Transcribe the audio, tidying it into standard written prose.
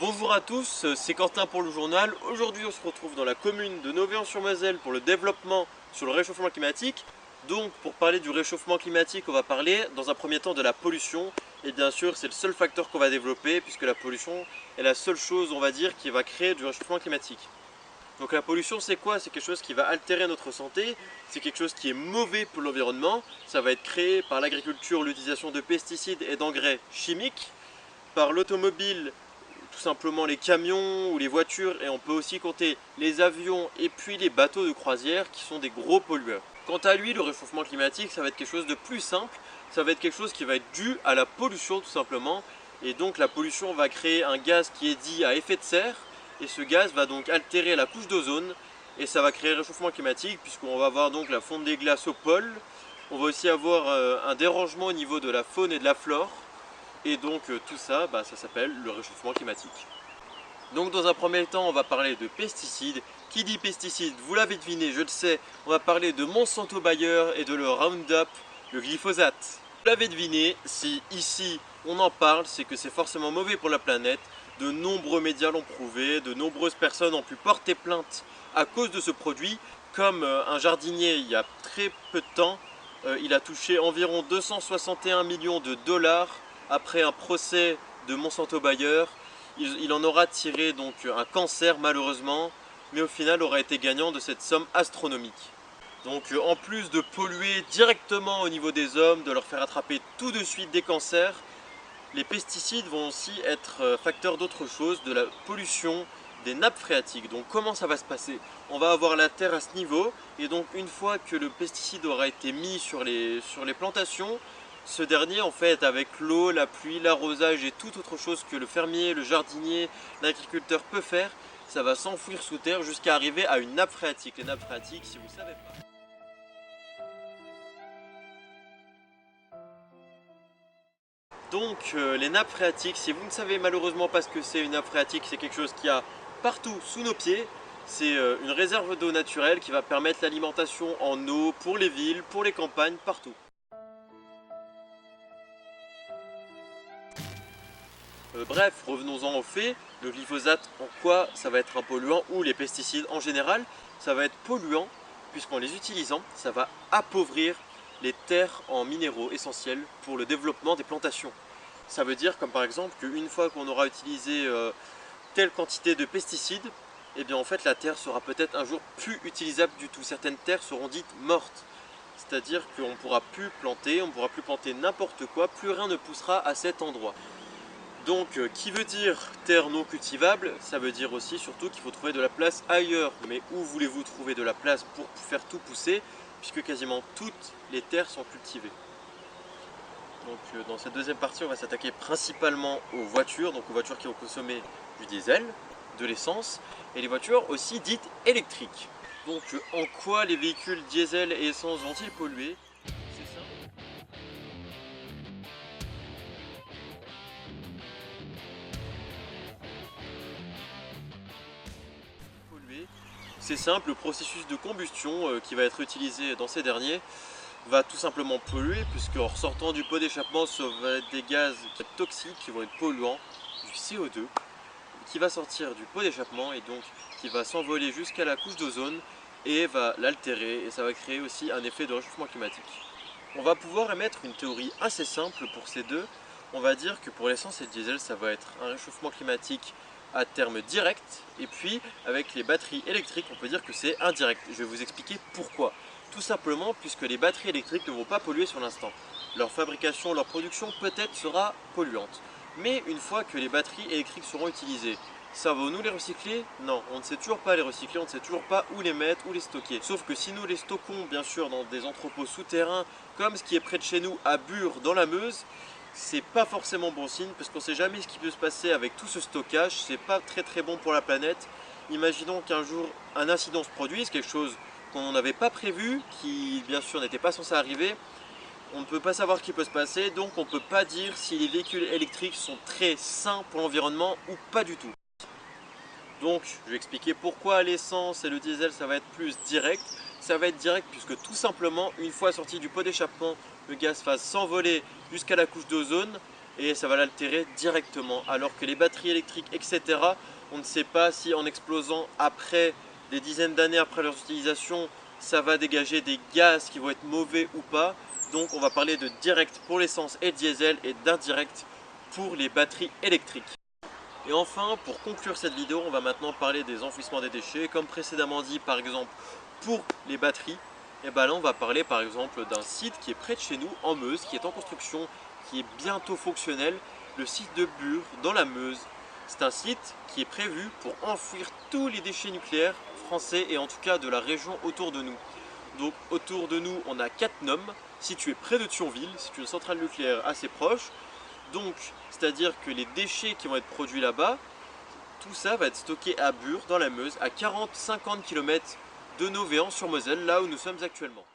Bonjour à tous, c'est Quentin pour le journal. Aujourd'hui on se retrouve dans la commune de Novéan-sur-Moselle pour le développement sur le réchauffement climatique. Donc pour parler du réchauffement climatique, on va parler dans un premier temps de la pollution. Et bien sûr c'est le seul facteur qu'on va développer puisque la pollution est la seule chose, on va dire, qui va créer du réchauffement climatique. Donc la pollution c'est quoi? C'est quelque chose qui va altérer notre santé, c'est quelque chose qui est mauvais pour l'environnement. Ça va être créé par l'agriculture, l'utilisation de pesticides et d'engrais chimiques, par l'automobile, tout simplement les camions ou les voitures, et on peut aussi compter les avions et puis les bateaux de croisière qui sont des gros pollueurs. Quant à lui, le réchauffement climatique, ça va être quelque chose de plus simple, ça va être quelque chose qui va être dû à la pollution tout simplement, et donc la pollution va créer un gaz qui est dit à effet de serre, et ce gaz va donc altérer la couche d'ozone, et ça va créer le réchauffement climatique puisqu'on va avoir donc la fonte des glaces au pôle, on va aussi avoir un dérangement au niveau de la faune et de la flore. Et donc tout ça, ça s'appelle le réchauffement climatique. Donc dans un premier temps, on va parler de pesticides. Qui dit pesticides, vous l'avez deviné, je le sais, on va parler de Monsanto Bayer et de le Roundup, le glyphosate. Vous l'avez deviné, si ici on en parle, c'est que c'est forcément mauvais pour la planète. De nombreux médias l'ont prouvé, de nombreuses personnes ont pu porter plainte à cause de ce produit. Comme un jardinier il y a très peu de temps, il a touché environ 261 millions de dollars après un procès de Monsanto Bayer. Il en aura tiré donc un cancer malheureusement, mais au final aura été gagnant de cette somme astronomique. Donc en plus de polluer directement au niveau des hommes, de leur faire attraper tout de suite des cancers, les pesticides vont aussi être facteurs d'autre chose, de la pollution des nappes phréatiques. Donc comment ça va se passer? On va avoir la terre à ce niveau, et donc une fois que le pesticide aura été mis sur les plantations, ce dernier, en fait, avec l'eau, la pluie, l'arrosage et toute autre chose que le fermier, le jardinier, l'agriculteur peut faire, ça va s'enfouir sous terre jusqu'à arriver à une nappe phréatique. Les nappes phréatiques, si vous ne savez pas. Donc, les nappes phréatiques, si vous ne savez malheureusement pas ce que c'est une nappe phréatique, c'est quelque chose qui a partout sous nos pieds. C'est une réserve d'eau naturelle qui va permettre l'alimentation en eau pour les villes, pour les campagnes, partout. Bref, revenons-en aux faits. Le glyphosate, en quoi ça va être un polluant, ou les pesticides en général, ça va être polluant puisqu'en les utilisant, ça va appauvrir les terres en minéraux essentiels pour le développement des plantations. Ça veut dire comme par exemple qu'une fois qu'on aura utilisé telle quantité de pesticides, eh bien en fait la terre sera peut-être un jour plus utilisable du tout. Certaines terres seront dites mortes. C'est-à-dire qu'on ne pourra plus planter, on ne pourra plus planter n'importe quoi, plus rien ne poussera à cet endroit. Donc, qui veut dire terre non cultivable, ça veut dire aussi surtout qu'il faut trouver de la place ailleurs. Mais où voulez-vous trouver de la place pour faire tout pousser, puisque quasiment toutes les terres sont cultivées. Donc dans cette deuxième partie, on va s'attaquer principalement aux voitures, donc aux voitures qui vont consommer du diesel, de l'essence, et les voitures aussi dites électriques. Donc en quoi les véhicules diesel et essence vont-ils polluer? C'est simple, le processus de combustion qui va être utilisé dans ces derniers va tout simplement polluer, puisque en ressortant du pot d'échappement, ça va être des gaz toxiques qui vont être polluants, du CO2, qui va sortir du pot d'échappement et donc qui va s'envoler jusqu'à la couche d'ozone et va l'altérer, et ça va créer aussi un effet de réchauffement climatique. On va pouvoir émettre une théorie assez simple pour ces deux. On va dire que pour l'essence et le diesel, ça va être un réchauffement climatique à terme direct, et puis avec les batteries électriques on peut dire que c'est indirect. Je vais vous expliquer pourquoi. Tout simplement puisque les batteries électriques ne vont pas polluer sur l'instant. Leur fabrication, leur production peut-être sera polluante. Mais une fois que les batteries électriques seront utilisées, savons-nous les recycler? Non, on ne sait toujours pas les recycler, on ne sait toujours pas où les mettre, où les stocker. Sauf que si nous les stockons bien sûr dans des entrepôts souterrains, comme ce qui est près de chez nous à Bure dans la Meuse, c'est pas forcément bon signe parce qu'on sait jamais ce qui peut se passer avec tout ce stockage, c'est pas très bon pour la planète. Imaginons qu'un jour un incident se produise, quelque chose qu'on n'avait pas prévu, qui bien sûr n'était pas censé arriver. On ne peut pas savoir ce qui peut se passer, donc on ne peut pas dire si les véhicules électriques sont très sains pour l'environnement ou pas du tout. Donc je vais expliquer pourquoi l'essence et le diesel ça va être plus direct. Ça va être direct puisque tout simplement une fois sorti du pot d'échappement, le gaz va s'envoler jusqu'à la couche d'ozone et ça va l'altérer directement. Alors que les batteries électriques, etc., on ne sait pas si en explosant après des dizaines d'années après leur utilisation, ça va dégager des gaz qui vont être mauvais ou pas. Donc on va parler de direct pour l'essence et le diesel et d'indirect pour les batteries électriques. Et enfin, pour conclure cette vidéo, on va maintenant parler des enfouissements des déchets. Comme précédemment dit, par exemple, pour les batteries, et ben là on va parler par exemple d'un site qui est près de chez nous, en Meuse, qui est en construction, qui est bientôt fonctionnel, le site de Bure, dans la Meuse. C'est un site qui est prévu pour enfouir tous les déchets nucléaires français et en tout cas de la région autour de nous. Donc autour de nous, on a Cattenom, situé près de Thionville, c'est une centrale nucléaire assez proche. Donc, c'est-à-dire que les déchets qui vont être produits là-bas, tout ça va être stocké à Bure, dans la Meuse, à 40-50 km de Novéan-sur-Moselle, là où nous sommes actuellement.